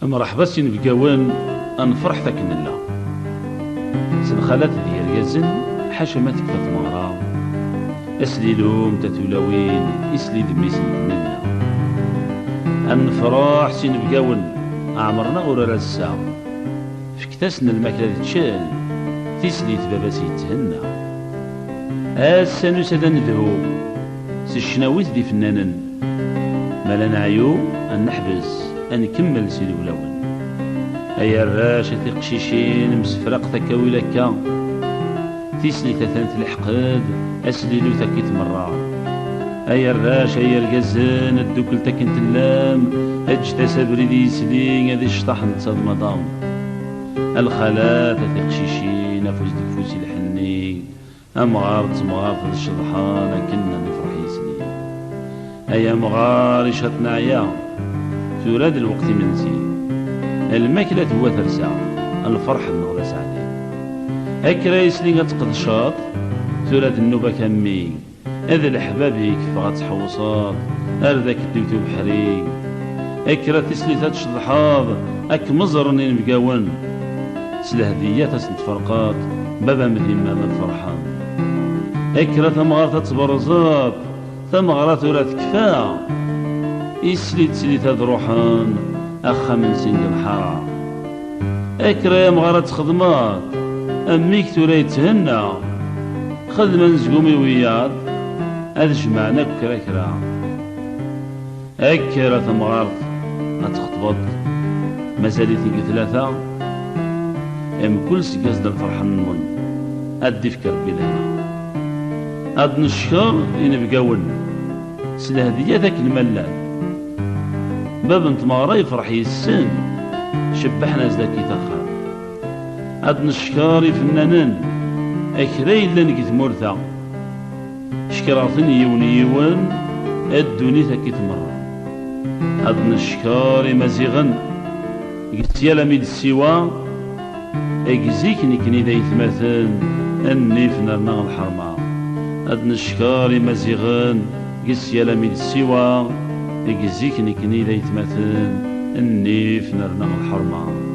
مرحبا سين بقاوان انفرح تاك نلا سنخالات ديال يزن حاشا ما تكفى ثمارا اسليلوم تتولاوين اسلي دميس نتمنى انفرح سين بقاون عمرنا غورا الساعة فكتاسنا الماكلة تشال تسليت باباس يتهنى السانوس هذا ندهو سشناويت دي فنانا مالا نعيو ان نحبس نكمل سيدي ولاون ايا الراشة تقشيشين مسفرق تكاوي لكا تسلي تثانت الحقاد اسليلو تاكيت مرة ايا الراشة ايا القزان الدوكل تاكنت اللام اجتاس بريدي يسلين هذي الشطاح نتصاد مدام الخالات تقشيشين افوز دفوسي الحنين امغارت مغارت الشضحان كنا نفرح يسلين ايا مغار شاتنا عيا توراد الوقت منزي الماكلة هو ترسع الفرح النغلة سعدي أكرا يسلي تقدشاط توراد النوبة كمي هذا الحبابيك فغات حوصات أردك الدوتو بحري أكرا تسلي تشضحاض أك مزرني نبقاون سلهديات تفرقات بابا مذمة من فرحان أكرا ثمغار تتبرزات ثمغرا توراد كفاء يسلي تسلي تدروحان أخا من سنج الحارة أكرا يا مغارة خدمات أميك تورا يتهنى خدمة نزقومي وياض هذا جمعنا بكرا كرا أكرا تمغارت أتخطبط مازاليتي ثلاثة أم كل سكاز دا الفرحة نمون أدي فكر بلها أد نشكر ينبقاون سلهدية ذاك الملان باب انت مغرا يفرح يسن شبحنا زداكي تخار عاد نشكاري فنانان اكراي لانك ثمورثا شكراتني يونيون الدوني ثاكي تمر عاد نشكاري مزيغن قلت يا لميد السوا اكزيك نكني ذا يثمثن النيف نرنا الحرمة عاد نشكاري مزيغن قلت يا لميد السوا يجزيك نكني لا يتمثل النيف نرنا الحرمة